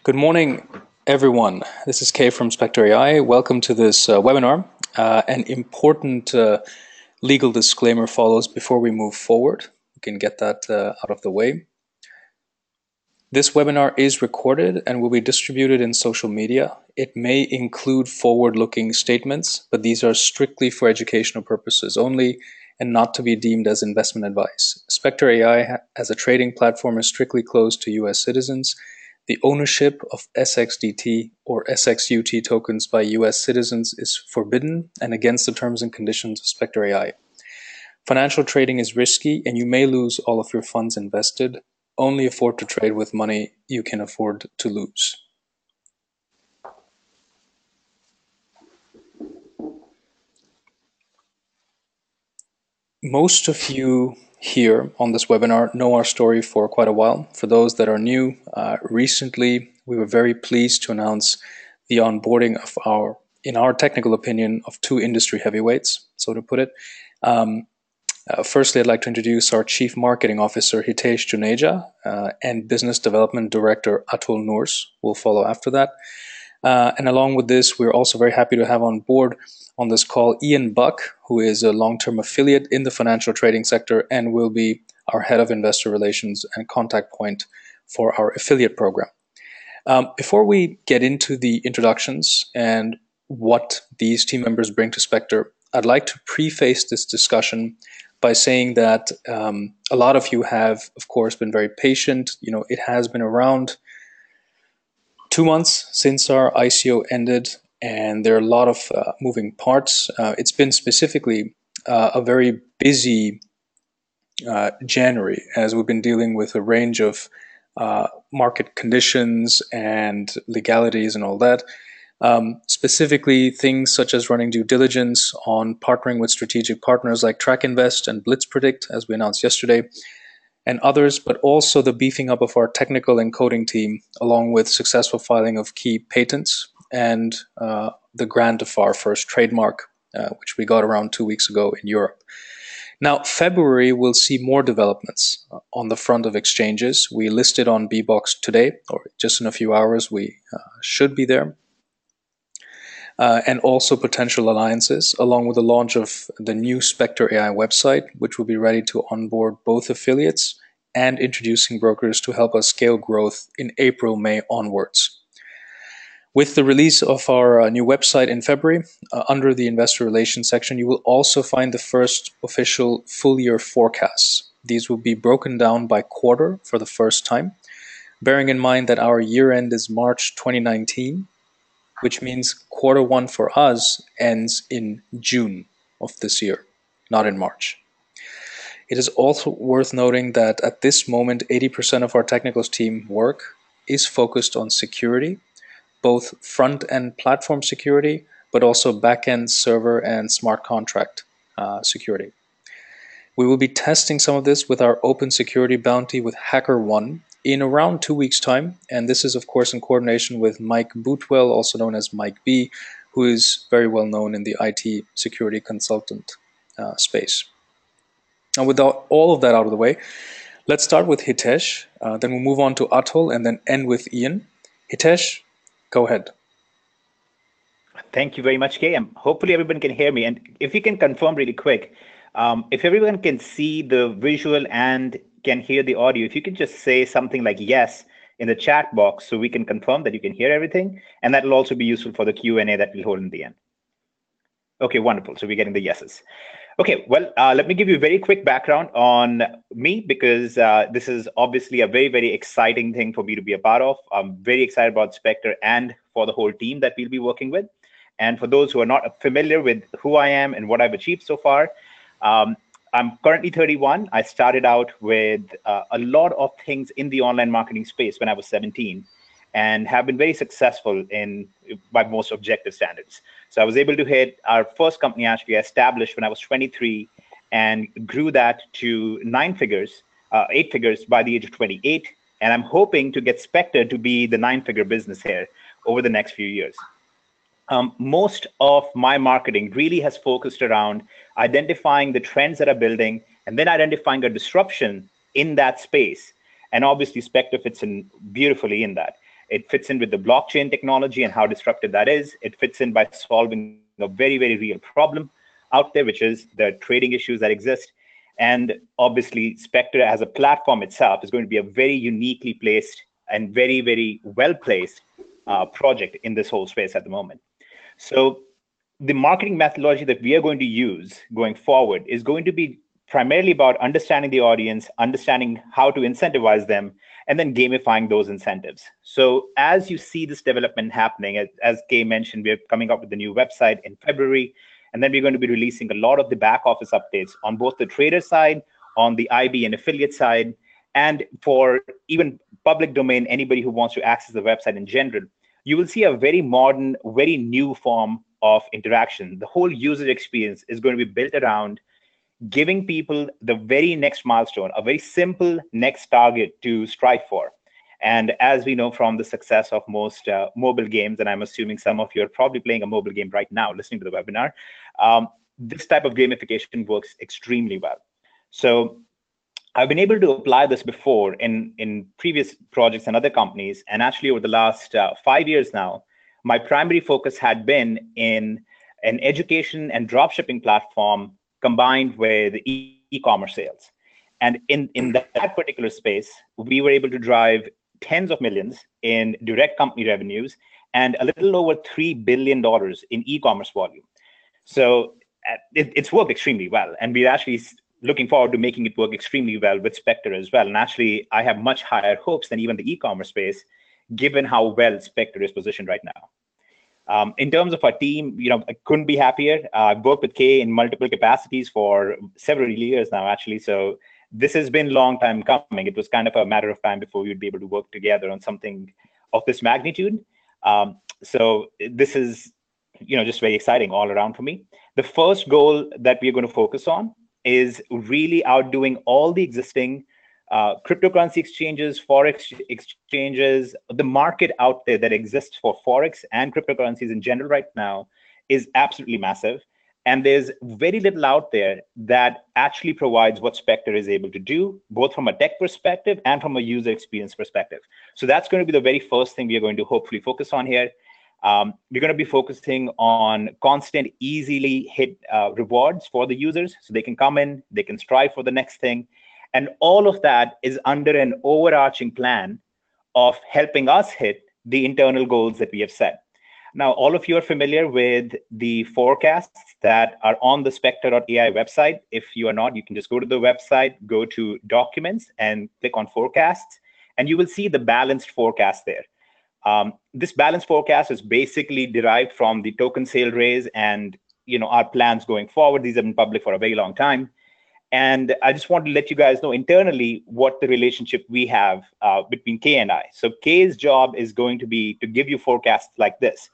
Good morning, everyone. This is Kay from Spectre.ai. Welcome to this webinar. An important legal disclaimer follows before we move forward. We can get that out of the way. This webinar is recorded and will be distributed in social media. It may include forward-looking statements, but these are strictly for educational purposes only and not to be deemed as investment advice. Spectre.ai as a trading platform is strictly closed to US citizens. The ownership of SXDT or SXUT tokens by US citizens is forbidden and against the terms and conditions of Spectre.ai. Financial trading is risky and you may lose all of your funds invested. Only afford to trade with money you can afford to lose. Most of you here on this webinar know our story for quite a while. For those that are new, recently we were very pleased to announce the onboarding of in our technical opinion, of two industry heavyweights, so to put it. Firstly, I'd like to introduce our Chief Marketing Officer, Hitesh Juneja, and Business Development Director, Atul Noors, will follow after that. And along with this, we're also very happy to have on board on this call Ian Buck, who is a long-term affiliate in the financial trading sector and will be our Head of Investor Relations and contact point for our affiliate program. Before we get into the introductions and what these team members bring to Spectre, I'd like to preface this discussion by saying that a lot of you have, of course, been very patient. You know, it has been around 2 months since our ICO ended, and there are a lot of moving parts. It's been specifically a very busy January, as we've been dealing with a range of market conditions and legalities and all that. Specifically, things such as running due diligence on partnering with strategic partners like Track Invest and Blitz Predict, as we announced yesterday, and others, but also the beefing up of our technical and coding team, along with successful filing of key patents and the grant of our first trademark, which we got around 2 weeks ago in Europe. Now, February will see more developments on the front of exchanges. We listed on BBOX today, or just in a few hours we should be there. And also potential alliances, along with the launch of the new Spectre.ai website, which will be ready to onboard both affiliates and introducing brokers to help us scale growth in April, May onwards. With the release of our new website in February, under the investor relations section, you will also find the first official full year forecasts. These will be broken down by quarter for the first time, bearing in mind that our year end is March 2019, which means Q1 for us ends in June of this year, not in March. It is also worth noting that at this moment, 80% of our technical team work is focused on security, both front-end platform security, but also back-end server and smart contract security. We will be testing some of this with our open security bounty with HackerOne in around 2 weeks' time, and this is of course in coordination with Mike Bootwell, also known as Mike B, who is very well known in the IT security consultant space. And with all of that out of the way, let's start with Hitesh, then we'll move on to Atul, and then end with Ian. Hitesh, go ahead. Thank you very much, Kay. Hopefully everyone can hear me, and if you can confirm really quick, if everyone can see the visual and can hear the audio, if you could just say something like yes in the chat box so we can confirm that you can hear everything, and that will also be useful for the Q&A that we'll hold in the end. Okay, wonderful. So we're getting the yeses. Okay, well, let me give you a very quick background on me, because this is obviously a very, very exciting thing for me to be a part of. I'm very excited about Spectre and for the whole team that we'll be working with. And for those who are not familiar with who I am and what I've achieved so far, I'm currently 31. I started out with a lot of things in the online marketing space when I was 17 and have been very successful by most objective standards. So I was able to hit our first company actually established when I was 23 and grew that to 8 figures by the age of 28. And I'm hoping to get Spectre to be the 9-figure business here over the next few years. Most of my marketing really has focused around identifying the trends that are building and then identifying a disruption in that space. And obviously Spectre fits in beautifully in that. It fits in with the blockchain technology and how disruptive that is. It fits in by solving a very, very real problem out there, which is the trading issues that exist. And obviously, Spectre as a platform itself is going to be a very uniquely placed and very, very well placed project in this whole space at the moment. So the marketing methodology that we are going to use going forward is going to be primarily about understanding the audience, understanding how to incentivize them, and then gamifying those incentives. So as you see this development happening, as Kay mentioned, we're coming up with the new website in February, and then we're going to be releasing a lot of the back office updates on both the trader side, on the IB and affiliate side, and for even public domain, anybody who wants to access the website in general. You will see a very modern, very new form of interaction. The whole user experience is going to be built around giving people the very next milestone, a very simple next target to strive for. And as we know from the success of most mobile games, and I'm assuming some of you are probably playing a mobile game right now, listening to the webinar, this type of gamification works extremely well. So I've been able to apply this before in previous projects and other companies. And actually over the last 5 years now, my primary focus had been in an education and dropshipping platform combined with e-commerce sales. And in that particular space, we were able to drive tens of millions in direct company revenues and a little over $3 billion in e-commerce volume. So it's worked extremely well. And we're actually looking forward to making it work extremely well with Spectre as well. And actually, I have much higher hopes than even the e-commerce space, given how well Spectre is positioned right now. In terms of our team, I couldn't be happier. I've worked with Kay in multiple capacities for several years now, actually. So this has been a long time coming. It was kind of a matter of time before we would be able to work together on something of this magnitude. So this is, just very exciting all around for me. The first goal that we're going to focus on is really outdoing all the existing cryptocurrency exchanges, forex exchanges. The market out there that exists for forex and cryptocurrencies in general right now is absolutely massive. And there's very little out there that actually provides what Spectre is able to do, both from a tech perspective and from a user experience perspective. So that's going to be the very first thing we are going to hopefully focus on here. We're going to be focusing on constant, easily hit rewards for the users. So they can come in, they can strive for the next thing. And all of that is under an overarching plan of helping us hit the internal goals that we have set. Now, all of you are familiar with the forecasts that are on the Spectre.ai website. If you are not, you can just go to the website, go to documents and click on forecasts, and you will see the balanced forecast there. This balanced forecast is basically derived from the token sale raise and our plans going forward. These have been public for a very long time. And I just want to let you guys know internally what the relationship we have between Kay and I. So Kay's job is going to be to give you forecasts like this,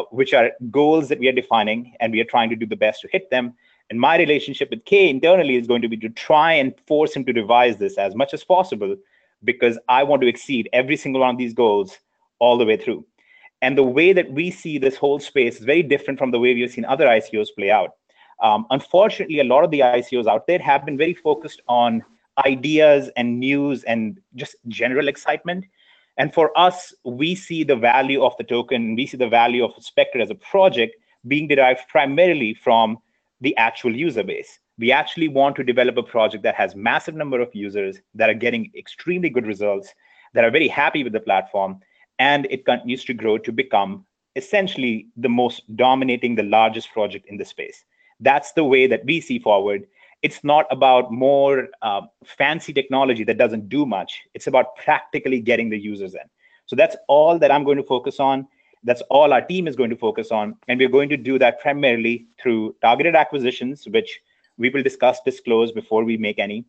which are goals that we are defining, and we are trying to do the best to hit them. And my relationship with Kay internally is going to be to try and force him to revise this as much as possible, because I want to exceed every single one of these goals all the way through. And the way that we see this whole space is very different from the way we've seen other ICOs play out. Unfortunately, a lot of the ICOs out there have been very focused on ideas and news and just general excitement. And for us, we see the value of the token, we see the value of Spectre as a project being derived primarily from the actual user base. We actually want to develop a project that has massive number of users that are getting extremely good results, that are very happy with the platform, and it continues to grow to become essentially the most dominating, the largest project in the space. That's the way that we see forward. It's not about more fancy technology that doesn't do much. It's about practically getting the users in. So that's all that I'm going to focus on. That's all our team is going to focus on. And we're going to do that primarily through targeted acquisitions, which we will disclose before we make any.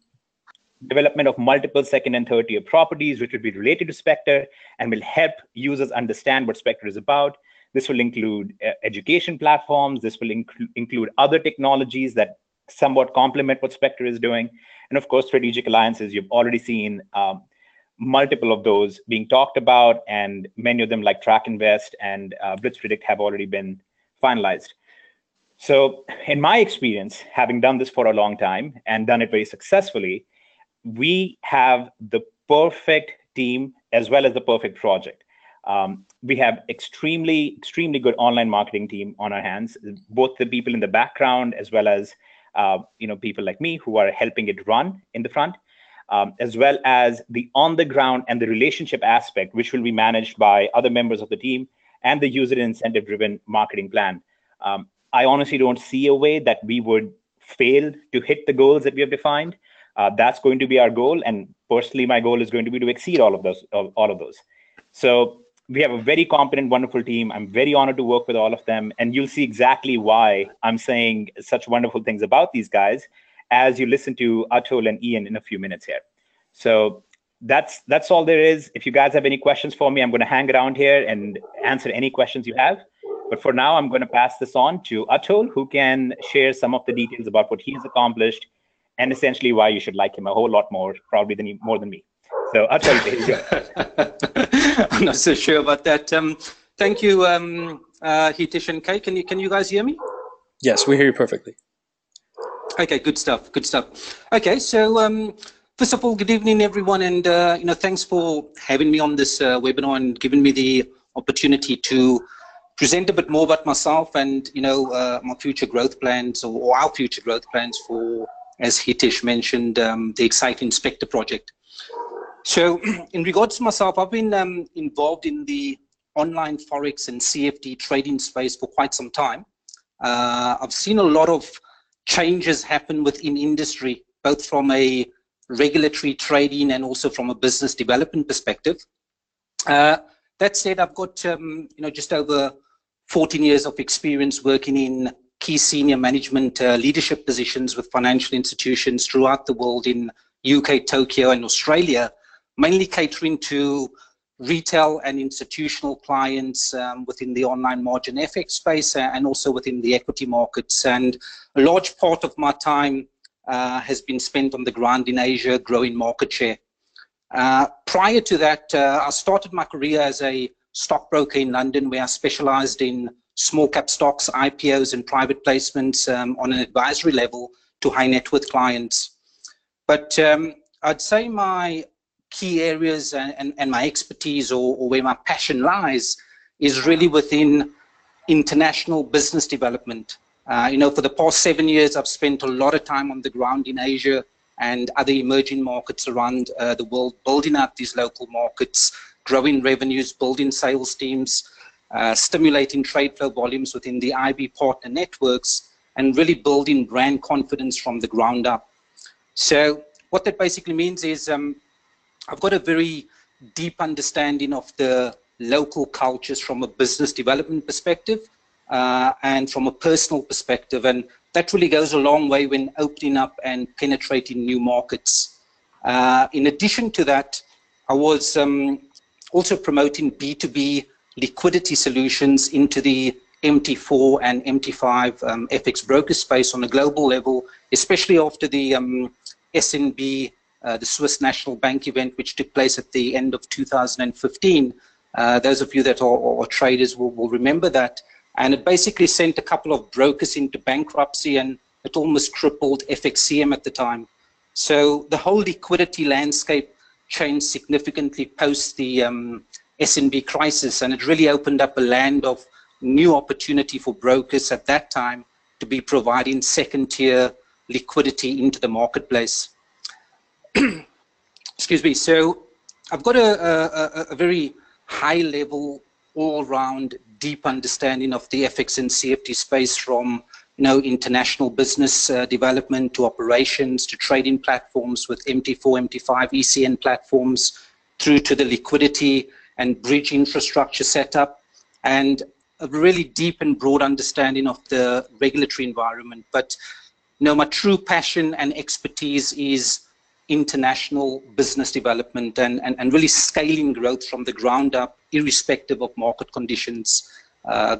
Development of multiple second and third tier properties, which will be related to Spectre and will help users understand what Spectre is about. This will include education platforms. This will include other technologies that somewhat complement what Spectre is doing. And of course, strategic alliances. You've already seen multiple of those being talked about, and many of them like Track Invest and Blitz Predict have already been finalized. So in my experience, having done this for a long time and done it very successfully, we have the perfect team as well as the perfect project. We have extremely good online marketing team on our hands, both the people in the background as well as people like me who are helping it run in the front, as well as the on the ground and the relationship aspect, which will be managed by other members of the team, and the user incentive driven marketing plan. I honestly don't see a way that we would fail to hit the goals that we have defined. That's going to be our goal, and personally, my goal is going to be to exceed all of those. So we have a very competent, wonderful team. I'm very honored to work with all of them, and you'll see exactly why I'm saying such wonderful things about these guys as you listen to Atul and Ian in a few minutes here. So that's all there is. If you guys have any questions for me, I'm going to hang around here and answer any questions you have. But for now, I'm going to pass this on to Atul, who can share some of the details about what he's accomplished and essentially why you should like him a whole lot more, probably more than me. So Atul, here you go. I'm not so sure about that. Thank you, Hitesh and Kay. Can you guys hear me? Yes, we hear you perfectly. Okay, good stuff. Okay, so first of all, good evening, everyone, and thanks for having me on this webinar and giving me the opportunity to present a bit more about myself and my future growth plans or our future growth plans for, as Hitesh mentioned, the exciting Spectre project. So in regards to myself, I've been involved in the online Forex and CFD trading space for quite some time. I've seen a lot of changes happen within industry, both from a regulatory trading and also from a business development perspective. That said, I've got just over 14 years of experience working in key senior management leadership positions with financial institutions throughout the world in UK, Tokyo, and Australia, mainly catering to retail and institutional clients within the online margin FX space and also within the equity markets. And a large part of my time has been spent on the ground in Asia, growing market share. Prior to that, I started my career as a stockbroker in London, where I specialized in small cap stocks, IPOs, and private placements on an advisory level to high net worth clients. But I'd say my key areas and my expertise or where my passion lies is really within international business development. For the past 7 years, I've spent a lot of time on the ground in Asia and other emerging markets around the world, building out these local markets, growing revenues, building sales teams, stimulating trade flow volumes within the IB partner networks, and really building brand confidence from the ground up. So what that basically means is I've got a very deep understanding of the local cultures from a business development perspective and from a personal perspective. And that really goes a long way when opening up and penetrating new markets. In addition to that, I was also promoting B2B liquidity solutions into the MT4 and MT5 FX broker space on a global level, especially after the SNB, the Swiss National Bank event, which took place at the end of 2015. Those of you that are traders will remember that. And it basically sent a couple of brokers into bankruptcy, and it almost crippled FXCM at the time. So the whole liquidity landscape changed significantly post the SNB crisis, and it really opened up a land of new opportunity for brokers at that time to be providing second-tier liquidity into the marketplace. Excuse me. So I've got a very high-level, all-round, deep understanding of the FX and CFD space, from international business development to operations to trading platforms with MT4, MT5, ECN platforms, through to the liquidity and bridge infrastructure setup, and a really deep and broad understanding of the regulatory environment. But my true passion and expertise is international business development and really scaling growth from the ground up, irrespective of market conditions,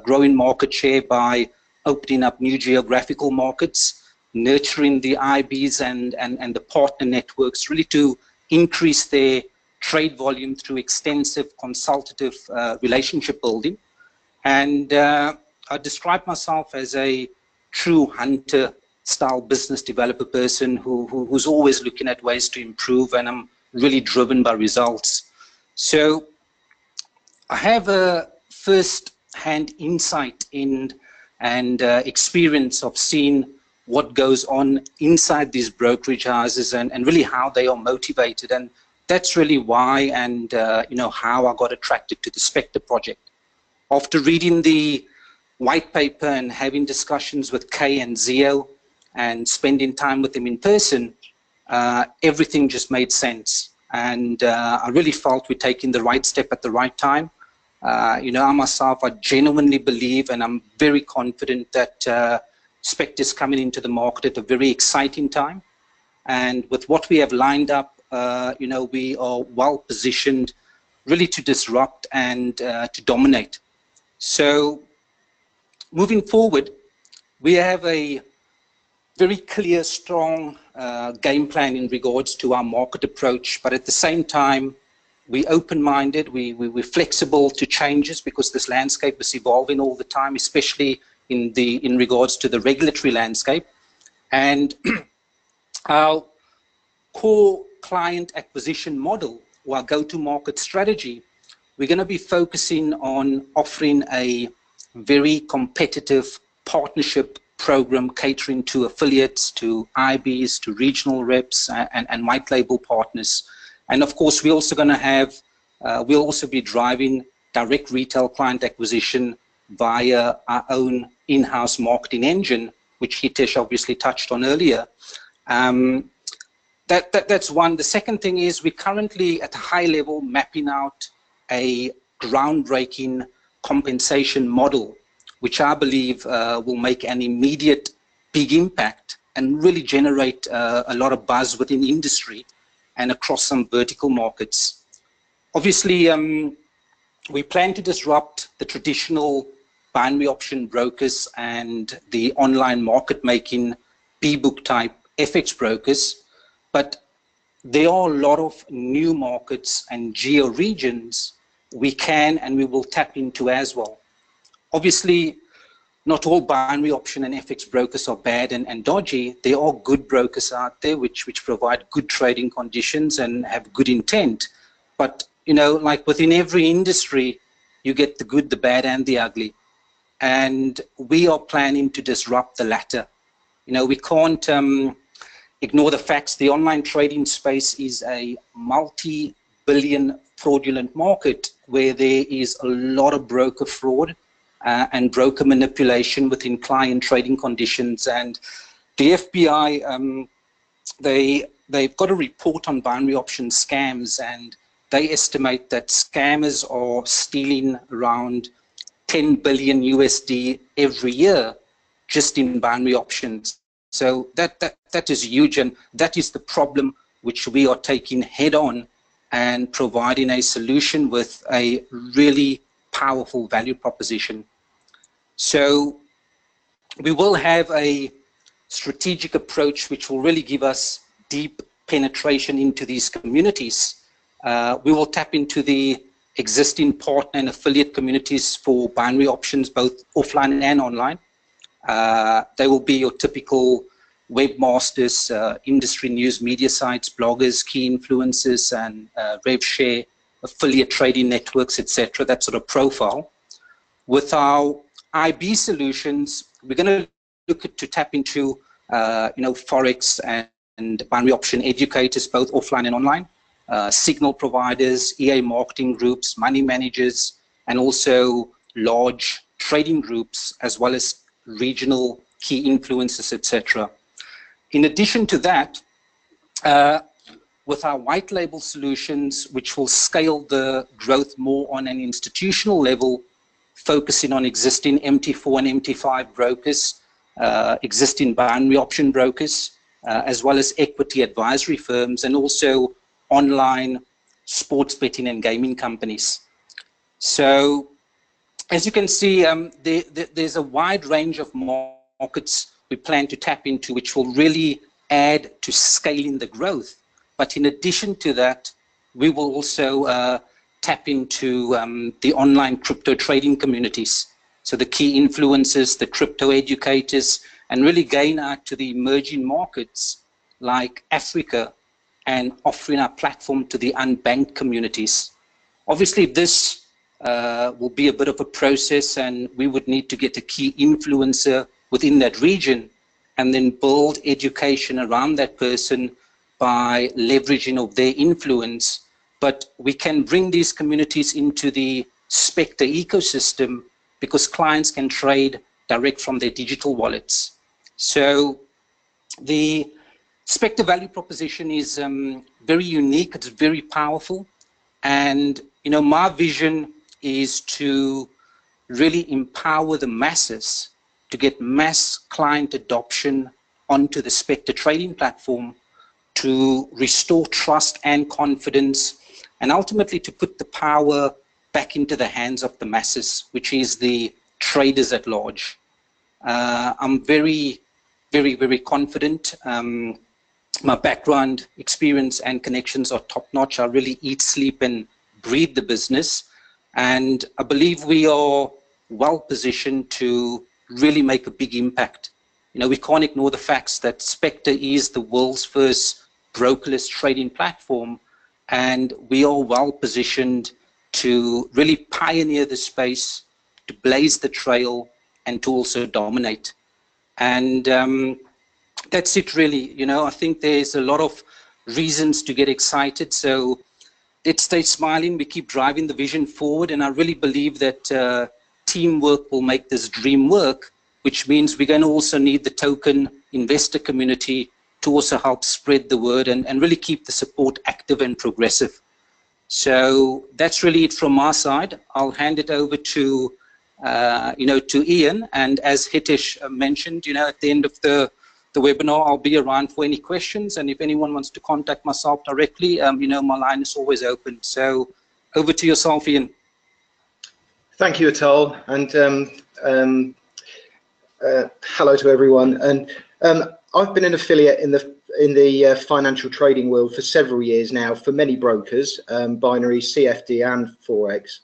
growing market share by opening up new geographical markets, nurturing the IBs and the partner networks, really to increase their trade volume through extensive consultative relationship building. And I describe myself as a true hunter style business developer person who's always looking at ways to improve, and I'm really driven by results. So I have a first-hand insight in and experience of seeing what goes on inside these brokerage houses and really how they are motivated. And that's really why and how I got attracted to the Spectre project. After reading the white paper and having discussions with Kay and Zio and spending time with them in person, everything just made sense. And I really felt we're taking the right step at the right time. I myself, I genuinely believe and I'm very confident that Spectre is coming into the market at a very exciting time. And with what we have lined up, we are well positioned really to disrupt and to dominate. So moving forward, we have a very clear, strong game plan in regards to our market approach, but at the same time, we're open-minded, we're flexible to changes because this landscape is evolving all the time, especially in regards to the regulatory landscape. And our core client acquisition model, or our go-to-market strategy, we're going to be focusing on offering a very competitive partnership program catering to affiliates, to IBs, to regional reps, and white label partners. And of course, we're also going to have, we'll also be driving direct retail client acquisition via our own in-house marketing engine, which Hitesh obviously touched on earlier. That's one. The second thing is we're currently at a high level mapping out a groundbreaking compensation model, which I believe will make an immediate big impact and really generate a lot of buzz within industry and across some vertical markets. Obviously, we plan to disrupt the traditional binary option brokers and the online market making B-book type FX brokers, but there are a lot of new markets and geo regions we can and we will tap into as well. Obviously, not all binary option and FX brokers are bad and dodgy. There are good brokers out there which provide good trading conditions and have good intent. But, like within every industry, you get the good, the bad, and the ugly. And we are planning to disrupt the latter. We can't ignore the facts. The online trading space is a multi-billion fraudulent market where there is a lot of broker fraud and broker manipulation within client trading conditions. And the FBI, they've got a report on binary option scams, and they estimate that scammers are stealing around 10 billion USD every year just in binary options. So that is huge, and that is the problem which we are taking head on and providing a solution with a really powerful value proposition. So we will have a strategic approach which will really give us deep penetration into these communities. We will tap into the existing partner and affiliate communities for binary options, both offline and online. They will be your typical webmasters, industry news media sites, bloggers, key influencers, and rev share, affiliate trading networks, etc. That sort of profile. With our IB solutions, we're going to look to tap into forex and binary option educators, both offline and online, signal providers, EA marketing groups, money managers, and also large trading groups, as well as regional key influencers, etc. In addition to that, with our white label solutions, which will scale the growth more on an institutional level, focusing on existing MT4 and MT5 brokers, existing binary option brokers, as well as equity advisory firms, and also online sports betting and gaming companies. So as you can see, there's a wide range of markets we plan to tap into, which will really add to scaling the growth. But in addition to that, we will also tap into the online crypto trading communities. So the key influencers, the crypto educators, and really gain out to the emerging markets like Africa and offering our platform to the unbanked communities. Obviously, this will be a bit of a process, and we would need to get a key influencer within that region and then build education around that person by leveraging of their influence. But we can bring these communities into the Spectre ecosystem because clients can trade direct from their digital wallets. So the Spectre value proposition is very unique, it's very powerful. And my vision is to really empower the masses to get mass client adoption onto the Spectre trading platform, to restore trust and confidence, and ultimately to put the power back into the hands of the masses, which is the traders at large. I'm very, very confident. My background, experience, and connections are top-notch. I really eat, sleep, and breathe the business. And I believe we are well-positioned to really make a big impact. We can't ignore the facts that Spectre is the world's first brokerless trading platform, and we are well-positioned to really pioneer the space, to blaze the trail, and to also dominate. And that's it really. I think there's a lot of reasons to get excited. So let's stay smiling. We keep driving the vision forward. And I really believe that teamwork will make this dream work, which means we're going to also need the token investor community to also help spread the word and really keep the support active and progressive. So that's really it from my side. I'll hand it over to Ian. And as Hitesh mentioned, at the end of the webinar, I'll be around for any questions. And if anyone wants to contact myself directly, my line is always open. So over to yourself, Ian. Thank you, Atul, and hello to everyone. And I've been an affiliate in the financial trading world for several years now, for many brokers, binary, CFD, and Forex,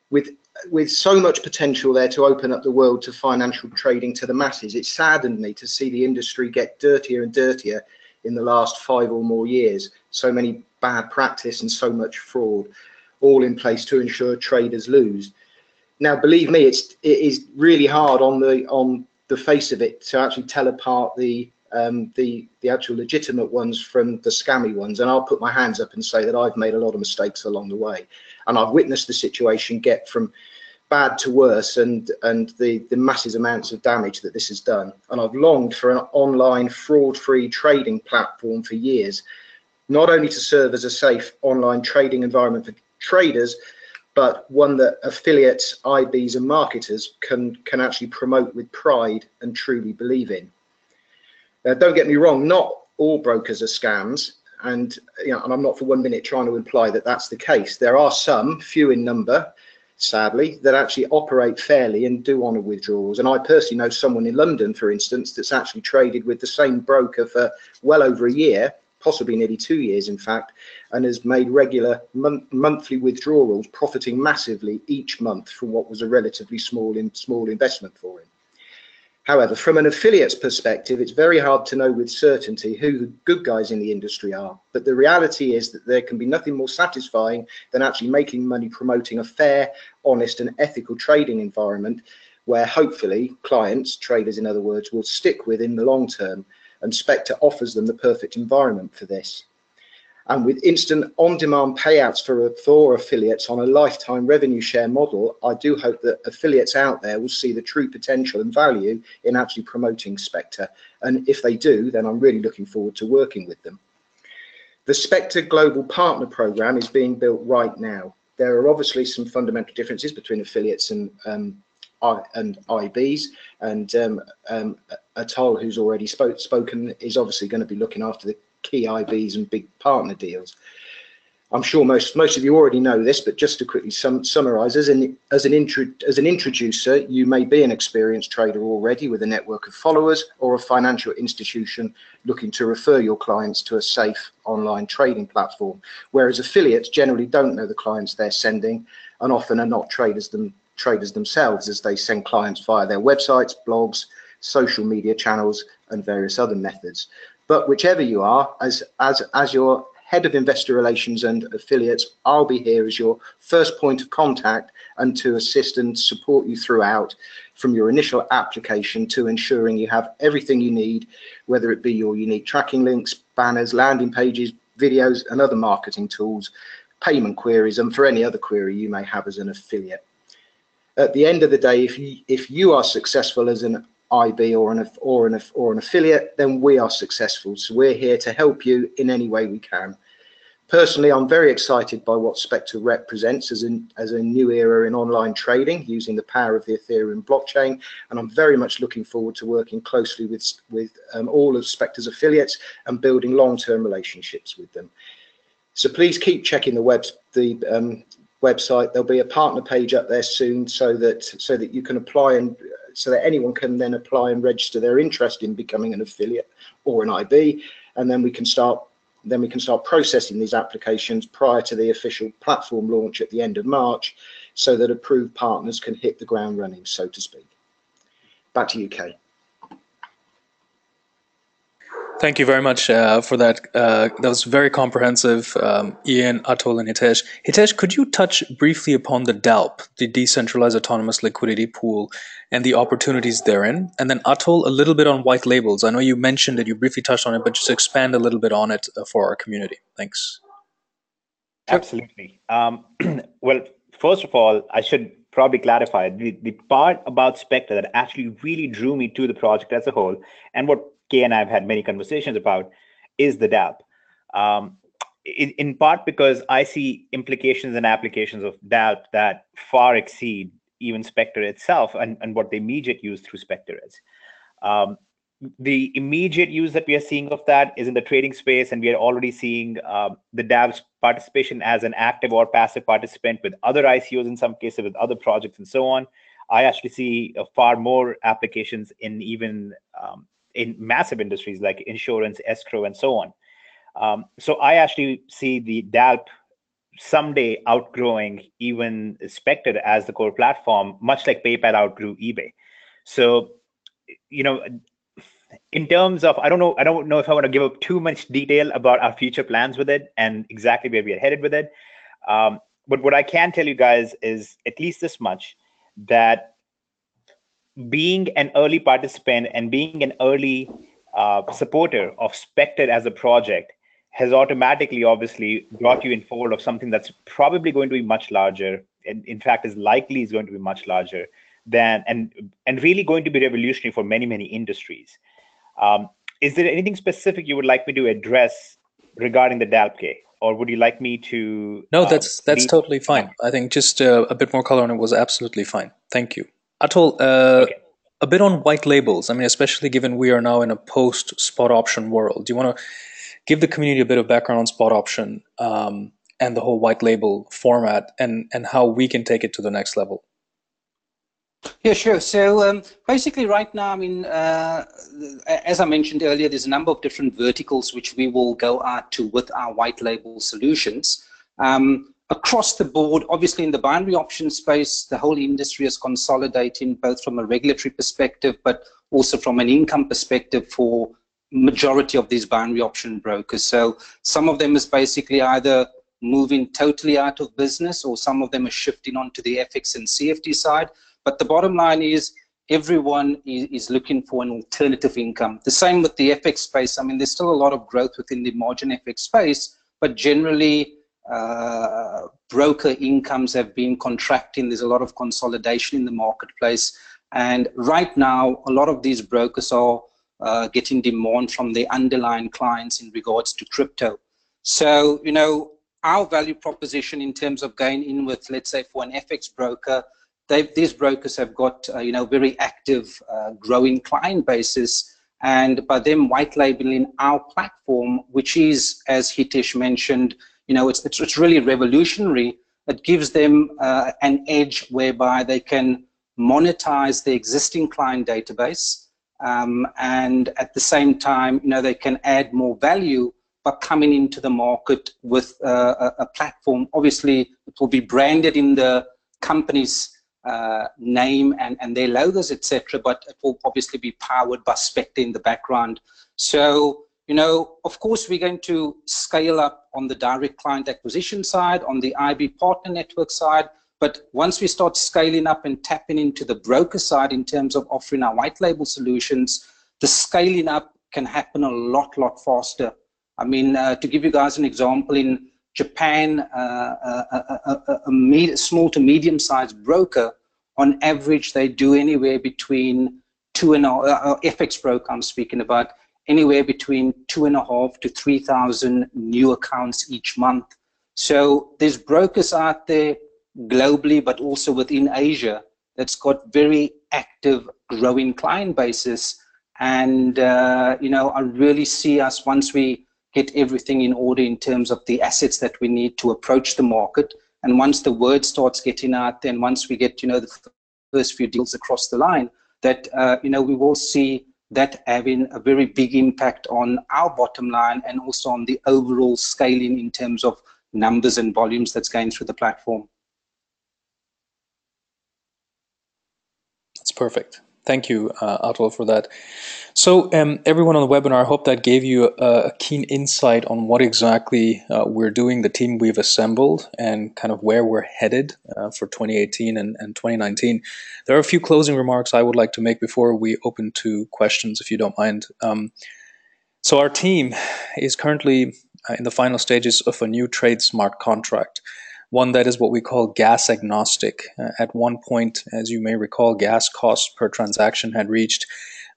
with so much potential there to open up the world to financial trading to the masses. It saddened me to see the industry get dirtier and dirtier in the last 5 or more years. So many bad practice and so much fraud, all in place to ensure traders lose. Now, believe me, it is really hard on the face of it to actually tell apart the actual legitimate ones from the scammy ones. And I'll put my hands up and say that I've made a lot of mistakes along the way, and I've witnessed the situation get from bad to worse, and the massive amounts of damage that this has done. And I've longed for an online fraud-free trading platform for years, not only to serve as a safe online trading environment for traders, but one that affiliates, IBs, and marketers can actually promote with pride and truly believe in. Now, don't get me wrong, not all brokers are scams, and and I'm not for 1 minute trying to imply that that's the case. There are some, few in number, sadly, that actually operate fairly and do honour withdrawals. And I personally know someone in London, for instance, that's actually traded with the same broker for well over a year, possibly nearly 2 years, in fact, and has made regular monthly withdrawals, profiting massively each month from what was a relatively small investment for him. However, from an affiliate's perspective, it's very hard to know with certainty who the good guys in the industry are. But the reality is that there can be nothing more satisfying than actually making money promoting a fair, honest, and ethical trading environment where hopefully clients, traders in other words, will stick with in the long term, and Spectre offers them the perfect environment for this. And with instant on-demand payouts for affiliates on a lifetime revenue share model, I do hope that affiliates out there will see the true potential and value in actually promoting Spectre. And if they do, then I'm really looking forward to working with them. The Spectre Global Partner Program is being built right now. There are obviously some fundamental differences between affiliates and IBs, and Atul, who's already spoken, is obviously going to be looking after the key IBs and big partner deals. I'm sure most of you already know this, but just to quickly summarize, as an introducer, you may be an experienced trader already with a network of followers, or a financial institution looking to refer your clients to a safe online trading platform, whereas affiliates generally don't know the clients they're sending, and often are not traders themselves, as they send clients via their websites, blogs, social media channels, and various other methods. But whichever you are, as your Head of Investor Relations and Affiliates, I'll be here as your first point of contact and to assist and support you throughout, from your initial application to ensuring you have everything you need, whether it be your unique tracking links, banners, landing pages, videos and other marketing tools, payment queries, and for any other query you may have as an affiliate. At the end of the day, if you are successful as an IB or an affiliate, then we are successful. So we're here to help you in any way we can. Personally, I'm very excited by what Spectre represents as a new era in online trading using the power of the Ethereum blockchain, and I'm very much looking forward to working closely with all of Spectre's affiliates and building long-term relationships with them. So please keep checking the website. There'll be a partner page up there soon, so that you can apply, and so that anyone can then apply and register their interest in becoming an affiliate or an IB, and then we can start processing these applications prior to the official platform launch at the end of March, so that approved partners can hit the ground running, so to speak. Back to you, Kay. Thank you very much for that. That was very comprehensive, Ian, Atul, and Hitesh. Hitesh, could you touch briefly upon the DALP, the Decentralized Autonomous Liquidity Pool, and the opportunities therein? And then Atul, a little bit on white labels. I know you mentioned that you briefly touched on it, but just expand a little bit on it for our community. Thanks. Absolutely. Well, first of all, I should probably clarify the part about Spectre that actually really drew me to the project as a whole, and what Kay and I have had many conversations about, is the DApp. In part because I see implications and applications of DApp that far exceed even Spectre itself and what the immediate use through Spectre is. The immediate use that we are seeing of that is in the trading space, and we are already seeing the DApp's participation as an active or passive participant with other ICOs, in some cases with other projects and so on. I actually see far more applications in even in massive industries like insurance, escrow, and so on. So I actually see the DALP someday outgrowing even Spectre as the core platform, much like PayPal outgrew eBay. So, you know, in terms of, I don't know if I want to give up too much detail about our future plans with it and exactly where we are headed with it. But what I can tell you guys is at least this much, that being an early participant and being an early supporter of Spectre as a project has automatically, obviously, brought you in fold of something that's probably going to be much larger, and in fact is likely is going to be much larger than, and really going to be revolutionary for many, many industries. Is there anything specific you would like me to address regarding the DALP, or would you like me to? No, that's totally fine. I think just a bit more color on it was absolutely fine. Thank you. Atul, Okay. a bit on white labels. I mean, especially given we are now in a post-spot option world. Do you want to give the community a bit of background on spot option and the whole white label format, and how we can take it to the next level? Yeah, sure. So basically right now, I mean, as I mentioned earlier, there's a number of different verticals which we will go out to with our white label solutions. Across the board, obviously in the binary option space, the whole industry is consolidating both from a regulatory perspective, but also from an income perspective for majority of these binary option brokers. So some of them is basically either moving totally out of business, or some of them are shifting onto the FX and CFD side. But the bottom line is everyone is looking for an alternative income. The same with the FX space. I mean, there's still a lot of growth within the margin FX space, but generally broker incomes have been contracting. There's a lot of consolidation in the marketplace. And right now, a lot of these brokers are getting demand from the underlying clients in regards to crypto. So, you know, our value proposition in terms of going in with, let's say, for an FX broker, these brokers have got, you know, very active, growing client bases. And by them white labeling our platform, which is, as Hitesh mentioned, you know, it's really revolutionary. It gives them an edge whereby they can monetize the existing client database, and at the same time, you know, they can add more value by coming into the market with a platform. Obviously, it will be branded in the company's name and their logos, etc., but it will obviously be powered by Spectre in the background. So Of course, we're going to scale up on the direct client acquisition side, on the IB partner network side. But once we start scaling up and tapping into the broker side in terms of offering our white label solutions, the scaling up can happen a lot faster. I mean, to give you guys an example, in Japan, a small to medium-sized broker, on average, they do anywhere between FX broker I'm speaking about, anywhere between 2.5 to 3,000 new accounts each month. So there's brokers out there globally, but also within Asia, that's got very active, growing client bases. And, I really see us, once we get everything in order in terms of the assets that we need to approach the market, and once the word starts getting out, then once we get, the first few deals across the line, that, we will see that having a very big impact on our bottom line and also on the overall scaling in terms of numbers and volumes that's going through the platform. That's perfect. Thank you, Atul, for that. So everyone on the webinar, I hope that gave you a keen insight on what exactly we're doing, the team we've assembled, and kind of where we're headed for 2018 and 2019. There are a few closing remarks I would like to make before we open to questions, if you don't mind. So our team is currently in the final stages of a new trade smart contract, one that is what we call gas agnostic. At one point, as you may recall, gas costs per transaction had reached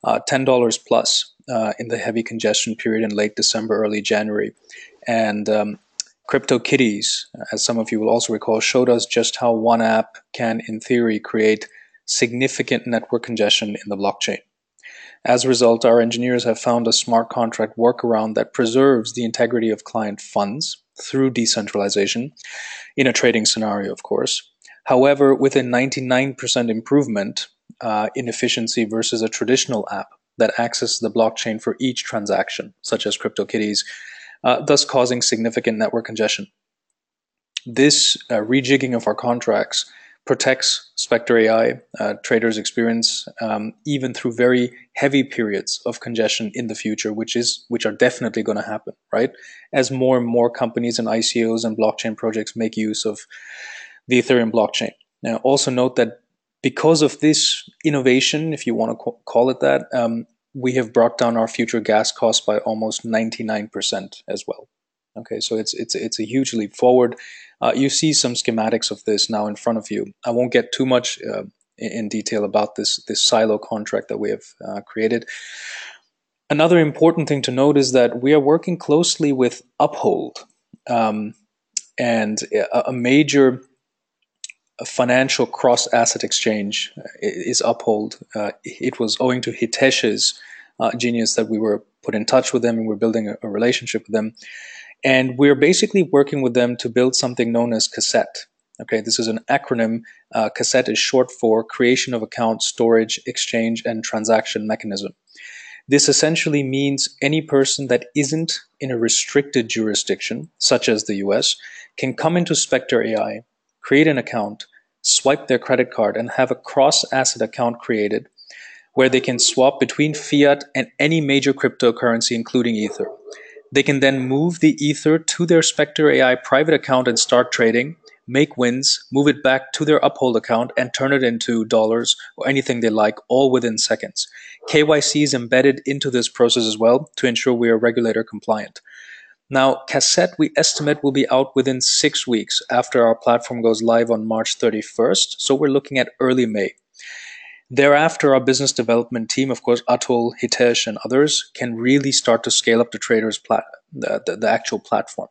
$10 plus in the heavy congestion period in late December, early January. And CryptoKitties, as some of you will also recall, showed us just how one app can, in theory, create significant network congestion in the blockchain. As a result, our engineers have found a smart contract workaround that preserves the integrity of client funds through decentralization, in a trading scenario, of course. However, with a 99% improvement in efficiency versus a traditional app that accesses the blockchain for each transaction, such as CryptoKitties, thus causing significant network congestion. This rejigging of our contracts protects Spectre.ai traders' experience even through very heavy periods of congestion in the future, which are definitely going to happen, right? As more and more companies and ICOs and blockchain projects make use of the Ethereum blockchain. Now, also note that because of this innovation, if you want to call it that, we have brought down our future gas costs by almost 99% as well. Okay, so it's a huge leap forward. You see some schematics of this now in front of you. I won't get too much in detail about this silo contract that we have created. Another important thing to note is that we are working closely with Uphold, and a major financial cross-asset exchange is Uphold. It was owing to Hitesh's genius that we were put in touch with them, and we're building a relationship with them. And we're basically working with them to build something known as Cassette. Okay, this is an acronym. Cassette is short for Creation of Account, Storage, Exchange, and Transaction Mechanism. This essentially means any person that isn't in a restricted jurisdiction, such as the US, can come into Spectre.ai, create an account, swipe their credit card, and have a cross-asset account created where they can swap between fiat and any major cryptocurrency, including Ether. They can then move the Ether to their Spectre.ai private account and start trading, make wins, move it back to their Uphold account, and turn it into dollars or anything they like, all within seconds. KYC is embedded into this process as well to ensure we are regulator compliant. Now, Cassette, we estimate, will be out within 6 weeks after our platform goes live on March 31st, so we're looking at early May. Thereafter, our business development team, of course, Atul, Hitesh, and others, can really start to scale up the traders' the actual platform.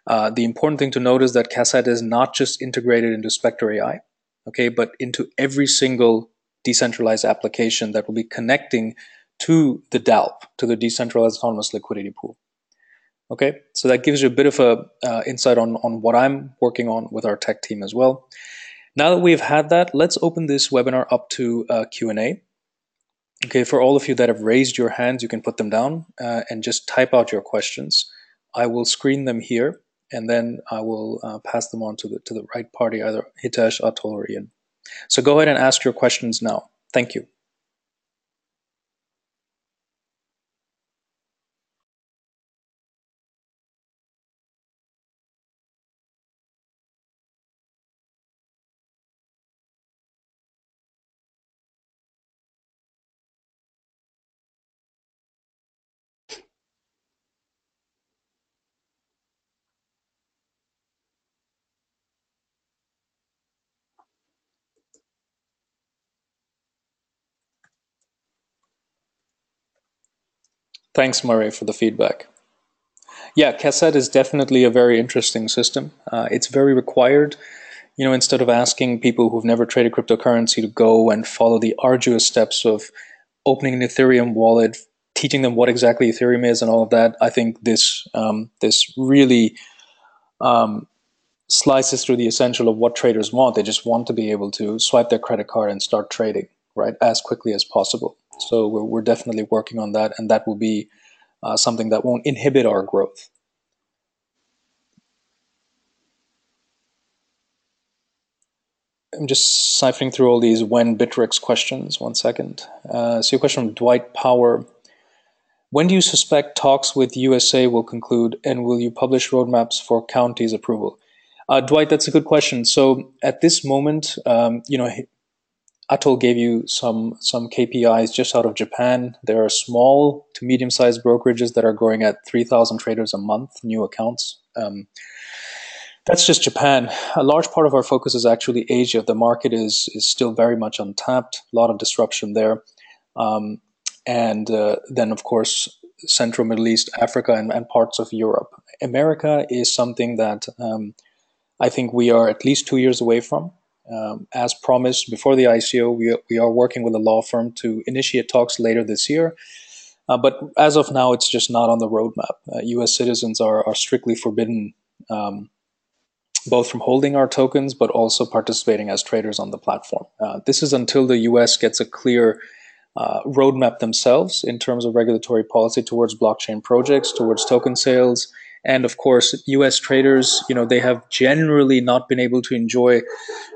The important thing to note is that Cassette is not just integrated into Spectre.ai, okay, but into every single decentralized application that will be connecting to the DALP, to the Decentralized Autonomous Liquidity Pool. Okay, so that gives you a bit of a insight on what I'm working on with our tech team as well. Now that we've had that, let's open this webinar up to Q&A. Okay, for all of you that have raised your hands, you can put them down and just type out your questions. I will screen them here, and then I will pass them on to the right party, either Hitesh, Atul, or Ian. So go ahead and ask your questions now. Thank you. Thanks, Murray, for the feedback. Yeah, cassette is definitely a very interesting system. It's very required. Instead of asking people who've never traded cryptocurrency to go and follow the arduous steps of opening an Ethereum wallet, teaching them what exactly Ethereum is and all of that, I think this really slices through the essential of what traders want. They just want to be able to swipe their credit card and start trading, right, as quickly as possible. So we're definitely working on that, and that will be something that won't inhibit our growth. I'm just siphoning through all these when Bittrex questions. 1 second. So your question from Dwight Power. When do you suspect talks with USA will conclude, and will you publish roadmaps for counties approval? Dwight, that's a good question. So at this moment, Atul gave you some KPIs just out of Japan. There are small to medium-sized brokerages that are growing at 3,000 traders a month, new accounts. That's just Japan. A large part of our focus is actually Asia. The market is still very much untapped. A lot of disruption there. And then, of course, Central, Middle East, Africa, and parts of Europe. America is something that I think we are at least 2 years away from. As promised before the ICO, we are working with a law firm to initiate talks later this year. But as of now, it's just not on the roadmap. US citizens are strictly forbidden both from holding our tokens, but also participating as traders on the platform. This is until the US gets a clear roadmap themselves in terms of regulatory policy towards blockchain projects, towards token sales. And of course, US traders, they have generally not been able to enjoy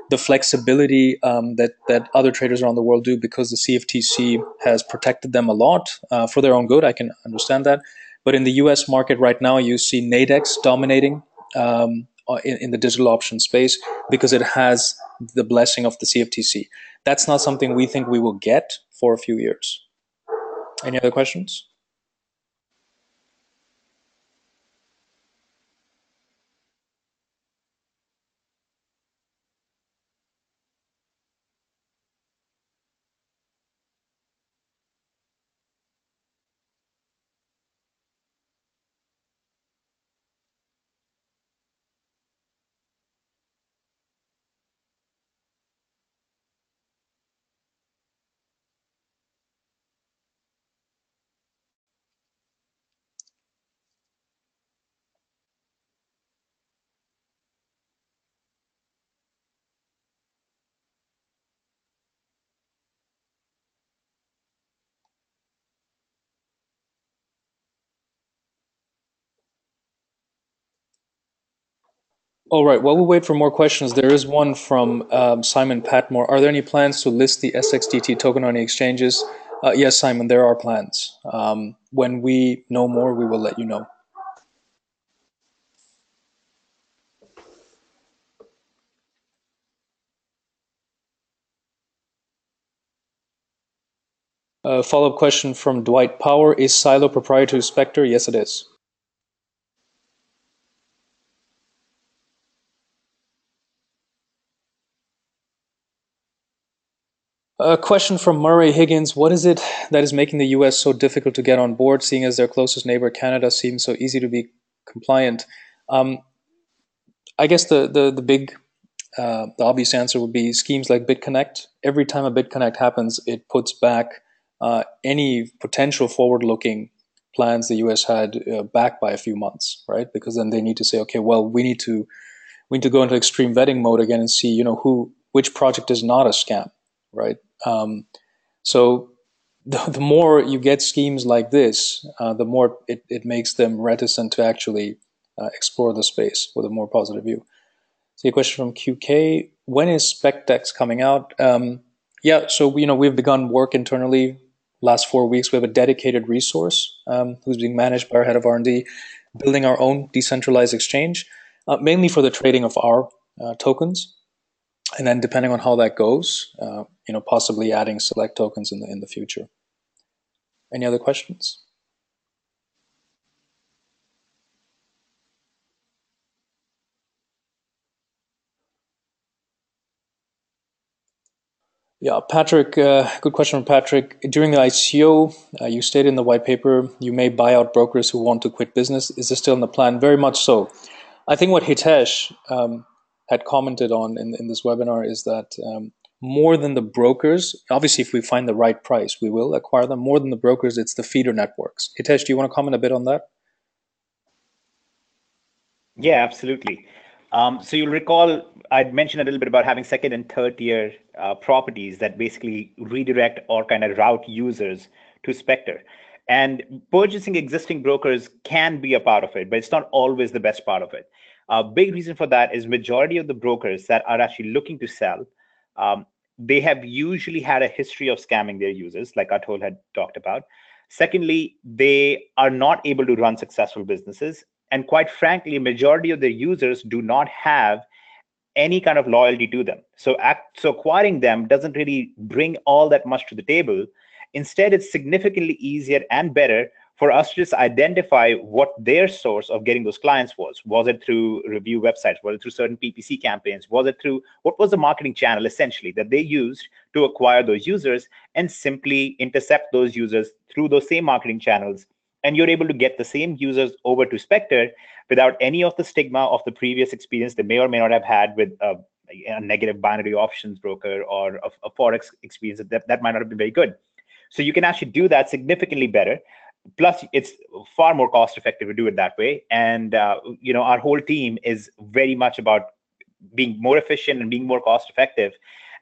the flexibility that other traders around the world do, because the CFTC has protected them a lot for their own good. I can understand that. But in the US market right now, you see Nadex dominating in the digital option space because it has the blessing of the CFTC. That's not something we think we will get for a few years. Any other questions? All right, while we wait for more questions, there is one from Simon Patmore. Are there any plans to list the SXDT token on the exchanges? Yes, Simon, there are plans. When we know more, we will let you know. Follow-up question from Dwight Power. Is Silo proprietary to Spectre? Yes, it is. A question from Murray Higgins. What is it that is making the US so difficult to get on board, seeing as their closest neighbor, Canada, seems so easy to be compliant? I guess the big, the obvious answer would be schemes like BitConnect. Every time a BitConnect happens, it puts back any potential forward-looking plans the US had back by a few months, right? Because then they need to say, okay, well, we need to go into extreme vetting mode again and see, which project is not a scam, right? So the more you get schemes like this, the more it makes them reticent to actually explore the space with a more positive view. So a question from QK: when is SpecDex coming out? Yeah, so we've begun work internally. Last 4 weeks, we have a dedicated resource who's being managed by our head of R&D, building our own decentralized exchange, mainly for the trading of our tokens. And then depending on how that goes, possibly adding select tokens in the future. Any other questions? Yeah, Patrick, good question from Patrick. During the ICO, you stated in the white paper you may buy out brokers who want to quit business. Is this still in the plan? Very much so. I think what Hitesh had commented on in this webinar is that more than the brokers, obviously if we find the right price, we will acquire them. More than the brokers, it's the feeder networks. Hitesh, do you want to comment a bit on that? Yeah, absolutely. So you'll recall I'd mentioned a little bit about having second and third tier properties that basically redirect or kind of route users to Spectre. And purchasing existing brokers can be a part of it, but it's not always the best part of it. A big reason for that is majority of the brokers that are actually looking to sell, um, they have usually had a history of scamming their users, like Atul had talked about. Secondly, they are not able to run successful businesses, and quite frankly, a majority of their users do not have any kind of loyalty to them. So acquiring them doesn't really bring all that much to the table. Instead, it's significantly easier and better for us to just identify what their source of getting those clients was. Was it through review websites? Was it through certain PPC campaigns? Was it through what was the marketing channel essentially that they used to acquire those users, and simply intercept those users through those same marketing channels, and you're able to get the same users over to Spectre without any of the stigma of the previous experience they may or may not have had with a negative binary options broker or a forex experience that might not have been very good. So you can actually do that significantly better. Plus, it's far more cost effective to do it that way. And our whole team is very much about being more efficient and being more cost effective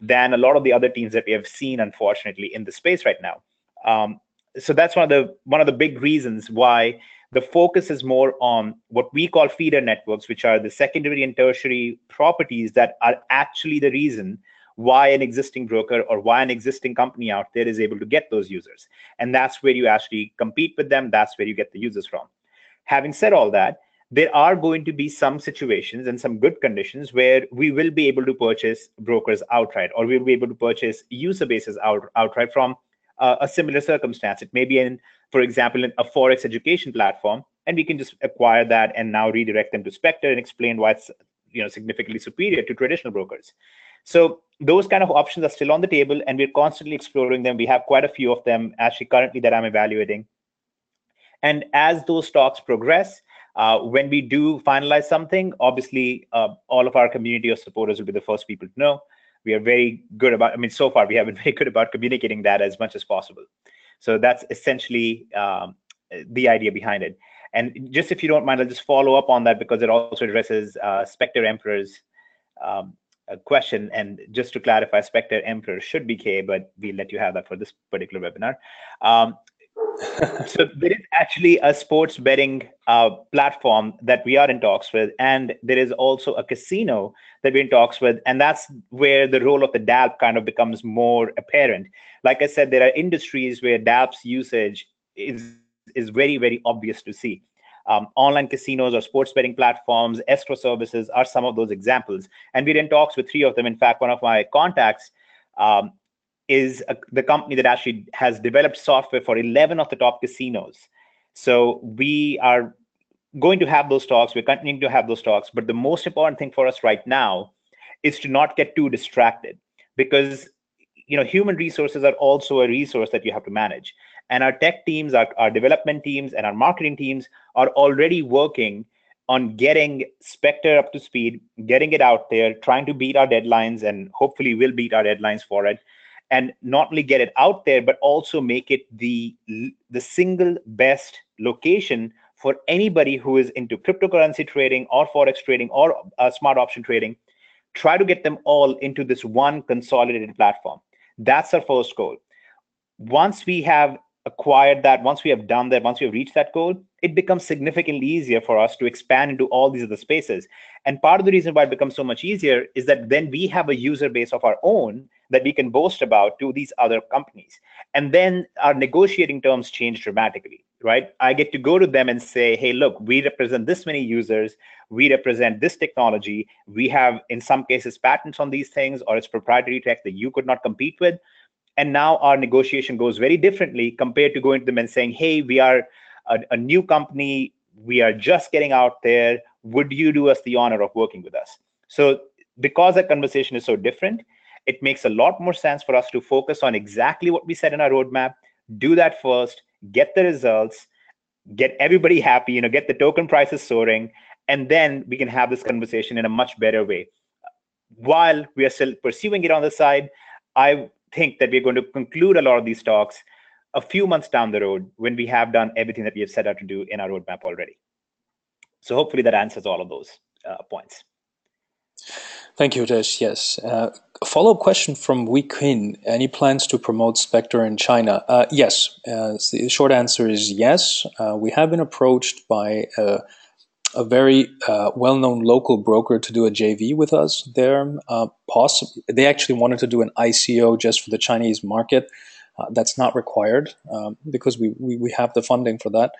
than a lot of the other teams that we have seen, unfortunately, in the space right now. So that's one of the big reasons why the focus is more on what we call feeder networks, which are the secondary and tertiary properties that are actually the reason why an existing broker or why an existing company out there is able to get those users. And that's where you actually compete with them. That's where you get the users from. Having said all that, there are going to be some situations and some good conditions where we will be able to purchase brokers outright, or we'll be able to purchase user bases outright from a similar circumstance. It may be in, for example, in a forex education platform, and we can just acquire that and now redirect them to Spectre and explain why it's significantly superior to traditional brokers. So those kind of options are still on the table, and we're constantly exploring them. We have quite a few of them actually currently that I'm evaluating. And as those talks progress, when we do finalize something, obviously, all of our community of supporters will be the first people to know. We are very good about, so far we have been very good about communicating that as much as possible. So that's essentially the idea behind it. And just if you don't mind, I'll just follow up on that because it also addresses Spectre Emperor's question. And just to clarify, Spectre Emperor should be K, but we'll let you have that for this particular webinar. So there is actually a sports betting platform that we are in talks with, and there is also a casino that we're in talks with, and that's where the role of the DALP kind of becomes more apparent. Like I said, there are industries where DALP's usage is very, very obvious to see. Online casinos or sports betting platforms, escrow services are some of those examples, and we're in talks with 3 of them. In fact, one of my contacts is the company that actually has developed software for 11 of the top casinos. So we are going to have those talks. We're continuing to have those talks. But the most important thing for us right now is to not get too distracted, because human resources are also a resource that you have to manage. And our tech teams, our development teams, and our marketing teams are already working on getting Spectre up to speed, getting it out there, trying to beat our deadlines, and hopefully we'll beat our deadlines for it. And not only get it out there, but also make it the single best location for anybody who is into cryptocurrency trading or forex trading or smart option trading. Try to get them all into this one consolidated platform. That's our first goal. Once we have acquired that, once we have done that, once we have reached that goal, it becomes significantly easier for us to expand into all these other spaces. And part of the reason why it becomes so much easier is that then we have a user base of our own that we can boast about to these other companies. And then our negotiating terms change dramatically, right? I get to go to them and say, hey, look, we represent this many users. We represent this technology. We have, in some cases, patents on these things, or it's proprietary tech that you could not compete with. And now our negotiation goes very differently compared to going to them and saying, hey, we are a new company. We are just getting out there. Would you do us the honor of working with us? So because that conversation is so different, It makes a lot more sense for us to focus on exactly what we said in our roadmap, do that first, get the results, get everybody happy, get the token prices soaring, and then we can have this conversation in a much better way. While we are still pursuing it on the side, I think that we're going to conclude a lot of these talks a few months down the road when we have done everything that we have set out to do in our roadmap already. So hopefully that answers all of those points. Thank you, Hitesh. Yes. A follow-up question from Wei Qin. Any plans to promote Spectre in China? Yes. The short answer is yes. We have been approached by a very well-known local broker to do a JV with us there. They actually wanted to do an ICO just for the Chinese market. That's not required because we have the funding for that.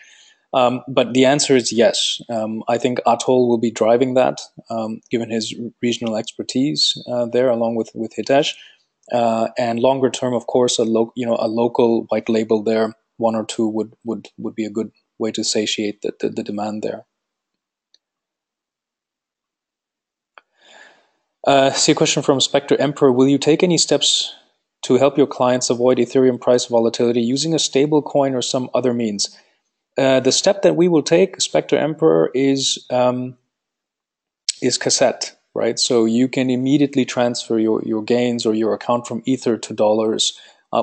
But the answer is yes. I think Atul will be driving that, given his regional expertise there, along with Hitesh. And longer term, of course, a local white label there, one or two would be a good way to satiate the demand there. See a question from Spectre Emperor. Will you take any steps to help your clients avoid Ethereum price volatility using a stable coin or some other means? The step that we will take, Spectre Emperor, is cassette, right? So you can immediately transfer your gains or your account from Ether to dollars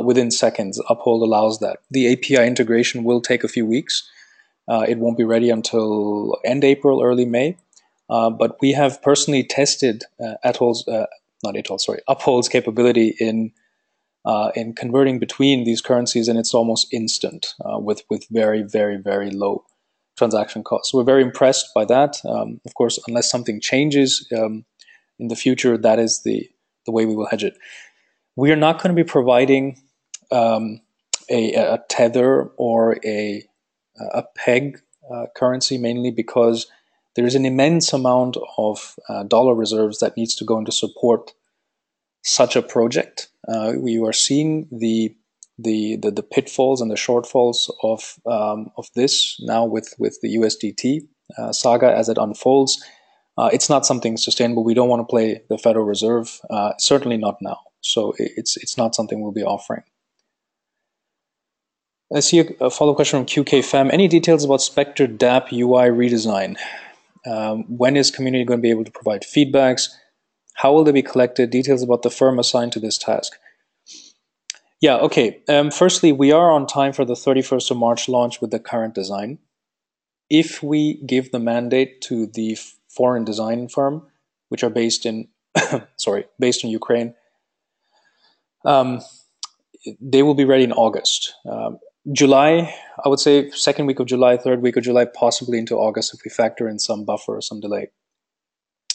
within seconds. Uphold allows that. The API integration will take a few weeks. It won't be ready until end April, early May. But we have personally tested Uphold's capability in converting between these currencies, and it's almost instant with very, very, very low transaction costs. We're very impressed by that. Of course, unless something changes in the future, that is the way we will hedge it. We are not going to be providing a tether or a peg currency, mainly because there is an immense amount of dollar reserves that needs to go into support such a project. We are seeing the pitfalls and the shortfalls of this now with the USDT saga as it unfolds. It's not something sustainable. We don't want to play the Federal Reserve, certainly not now. So it's not something we'll be offering. I see a follow-up question from QKFam. Any details about Spectre dApp UI redesign? When is community going to be able to provide feedbacks? How will they be collected? Details about the firm assigned to this task. Yeah, okay. Firstly, we are on time for the 31st of March launch with the current design. If we give the mandate to the foreign design firm, which are based in based in Ukraine, they will be ready in August. July, I would say second week of July, third week of July, possibly into August if we factor in some buffer or some delay.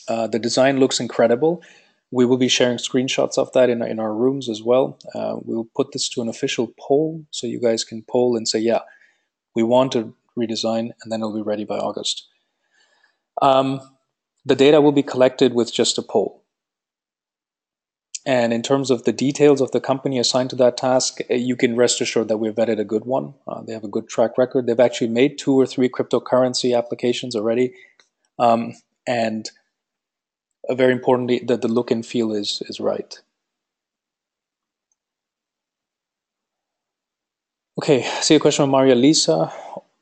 The design looks incredible. We will be sharing screenshots of that in our rooms as well. We'll put this to an official poll so you guys can poll and say, yeah, we want to redesign, and then it'll be ready by August. The data will be collected with just a poll. And in terms of the details of the company assigned to that task, you can rest assured that we've vetted a good one. They have a good track record. They've actually made 2 or 3 cryptocurrency applications already. And very importantly, that the look and feel is right. Okay, see a question from Maria Lisa.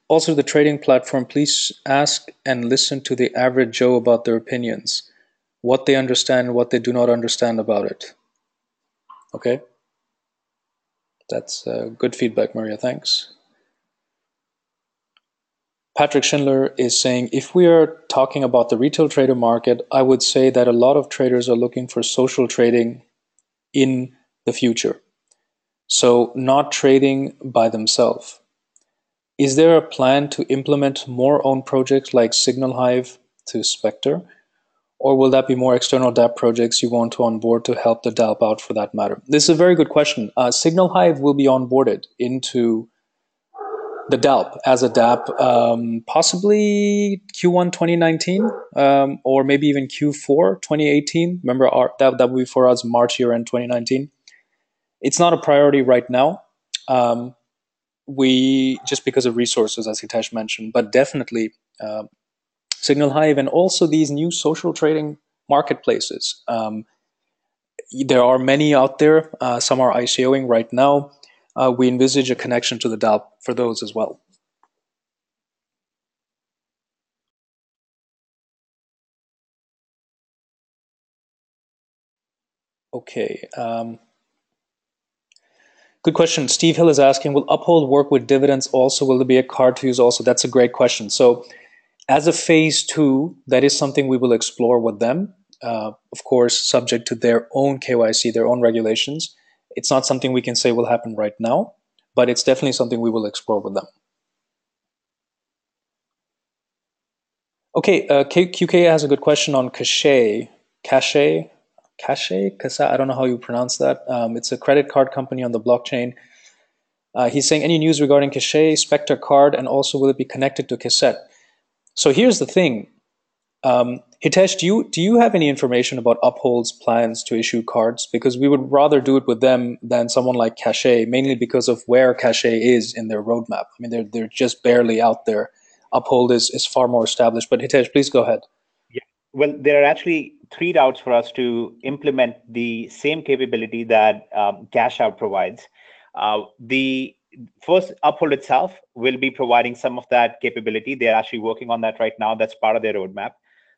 Also, the trading platform, please ask and listen to the average Joe about their opinions, what they understand, what they do not understand about it. Okay? That's good feedback, Maria. Thanks. Patrick Schindler is saying, if we are talking about the retail trader market, I would say that a lot of traders are looking for social trading in the future. So not trading by themselves. Is there a plan to implement more own projects like Signal Hive to Spectre? Or will that be more external dApp projects you want to onboard to help the dApp out for that matter? This is a very good question. Signal Hive will be onboarded into the dApp as a dApp, possibly Q1 2019, or maybe even Q4 2018. Remember, that will be for us March year-end 2019. It's not a priority right now. We just because of resources, as Hitesh mentioned, but definitely Signal Hive and also these new social trading marketplaces. there are many out there. Some are ICOing right now. We envisage a connection to the DApp for those as well. Okay. Good question. Steve Hill is asking, will Uphold work with dividends also? Will there be a card to use also? That's a great question. So as a phase 2, that is something we will explore with them. Of course, subject to their own KYC, their own regulations. It's not something we can say will happen right now, but it's definitely something we will explore with them. Okay, QK has a good question on Cache. Cache? I don't know how you pronounce that. It's a credit card company on the blockchain. He's saying, any news regarding Cache, Spectre card, and also will it be connected to Cassette? So here's the thing. Hitesh, do you have any information about Uphold's plans to issue cards? Because we would rather do it with them than someone like Cache, mainly because of where Cache is in their roadmap. I mean, they're just barely out there. Uphold is far more established. But Hitesh, please go ahead. Yeah. Well, there are actually 3 routes for us to implement the same capability that Cash Out provides. The first, Uphold itself will be providing some of that capability. They're actually working on that right now. That's part of their roadmap.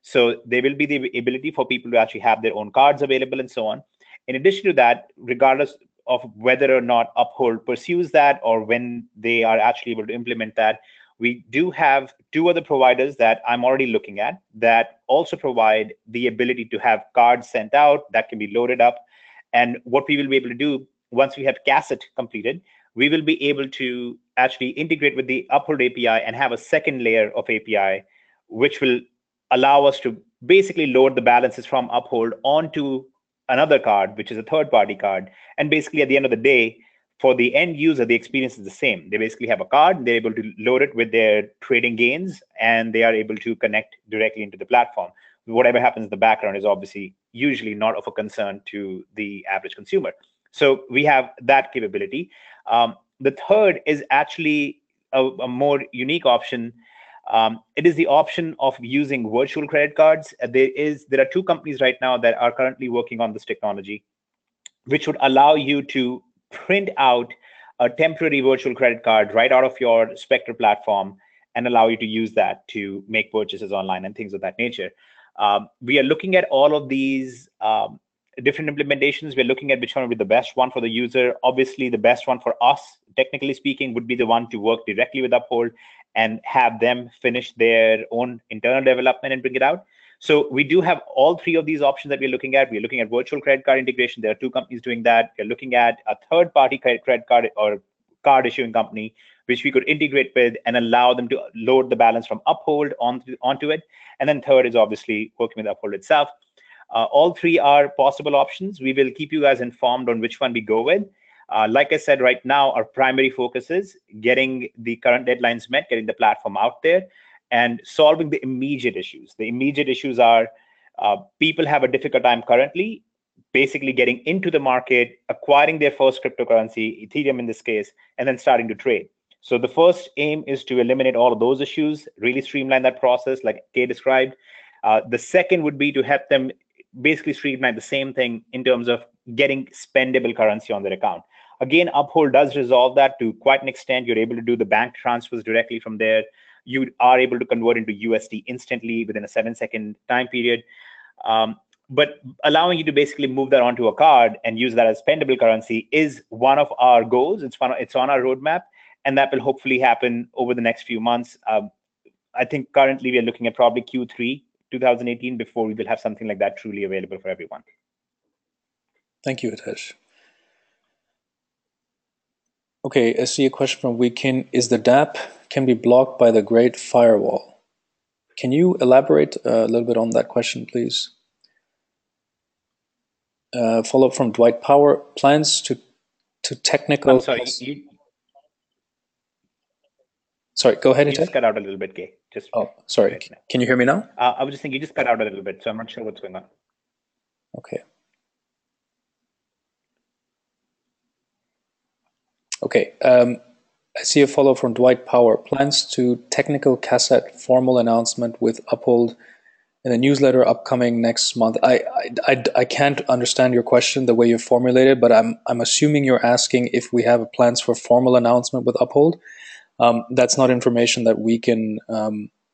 So there will be the ability for people to actually have their own cards available and so on. In addition to that, regardless of whether or not Uphold pursues that or when they are actually able to implement that, we do have 2 other providers that I'm already looking at that also provide the ability to have cards sent out that can be loaded up. And what we will be able to do once we have Cassette completed, we will be able to actually integrate with the Uphold API and have a second layer of API, which will allow us to basically load the balances from Uphold onto another card, which is a third-party card. And basically, at the end of the day, for the end user, the experience is the same. They basically have a card, they're able to load it with their trading gains, and they are able to connect directly into the platform. Whatever happens in the background is obviously usually not of a concern to the average consumer. So we have that capability. The third is actually a more unique option. It is the option of using virtual credit cards. There are 2 companies right now that are currently working on this technology, which would allow you to print out a temporary virtual credit card right out of your Spectre platform and allow you to use that to make purchases online and things of that nature. We are looking at all of these different implementations. We're looking at which one would be the best one for the user. Obviously, the best one for us, technically speaking, would be the one to work directly with Uphold and have them finish their own internal development and bring it out. So we do have all 3 of these options that we're looking at. We're looking at virtual credit card integration. There are 2 companies doing that. We're looking at a third-party credit card or card issuing company, which we could integrate with and allow them to load the balance from Uphold onto it. And then third is obviously working with Uphold itself. All 3 are possible options. We will keep you guys informed on which one we go with. Like I said, right now, our primary focus is getting the current deadlines met, getting the platform out there, and solving the immediate issues. The immediate issues are people have a difficult time currently basically getting into the market, acquiring their first cryptocurrency, Ethereum in this case, and then starting to trade. So the first aim is to eliminate all of those issues, really streamline that process like Kay described. The second would be to help them basically streamline the same thing in terms of getting spendable currency on their account. Again, Uphold does resolve that to quite an extent. You're able to do the bank transfers directly from there. You are able to convert into USD instantly within a 7-second time period. But allowing you to basically move that onto a card and use that as spendable currency is one of our goals. It's on our roadmap, and that will hopefully happen over the next few months. I think currently we are looking at probably Q3 2018 before we will have something like that truly available for everyone. Thank you, Hitesh. Okay, I see a question from Weekin. Is the DApp can be blocked by the Great Firewall? Can you elaborate a little bit on that question, please? Follow up from Dwight Power. Plans to technical... I'm sorry. Sorry, go ahead, You Hitesh. just cut out a little bit, Kay. Sorry. Can you hear me now? I was just thinking you just cut out a little bit, so I'm not sure what's going on. Okay. Okay. I see a follow from Dwight Power. Plans to technical cassette formal announcement with Uphold in the newsletter upcoming next month. I can't understand your question the way you formulated, but I'm assuming you're asking if we have plans for formal announcement with Uphold. That's not information that we can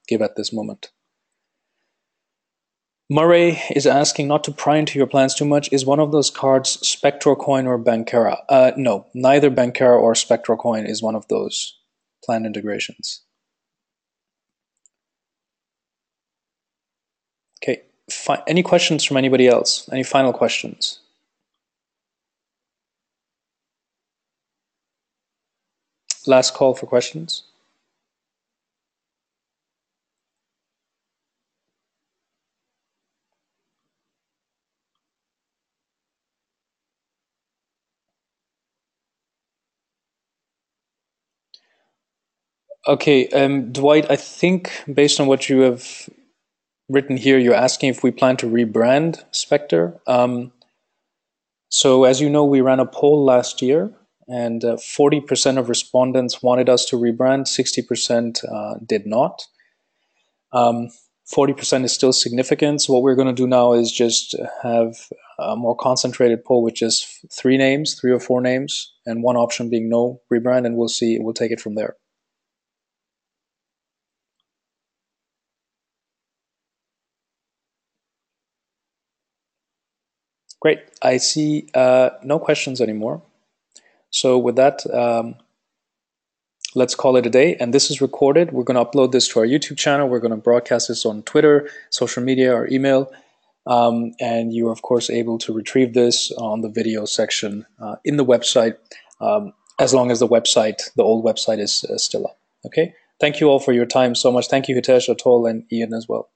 give at this moment. Murray is asking not to pry into your plans too much. Is one of those cards SpectreCoin or Bankera? No, neither Bankera or SpectreCoin is one of those planned integrations. Okay, any questions from anybody else? Any final questions? Last call for questions. Okay, Dwight, I think based on what you have written here, you're asking if we plan to rebrand Spectre. So as you know, we ran a poll last year, and 40% of respondents wanted us to rebrand, 60% did not. 40% is still significant. So what we're going to do now is just have a more concentrated poll with just 3 or 4 names, and one option being no rebrand, and we'll see. We'll take it from there. Great. I see no questions anymore. So with that, let's call it a day. And this is recorded. We're going to upload this to our YouTube channel. We're going to broadcast this on Twitter, social media, or email. And you are, of course, able to retrieve this on the video section in the website, as long as the old website is still up. Okay. Thank you all for your time so much. Thank you, Hitesh, Atol, and Ian as well.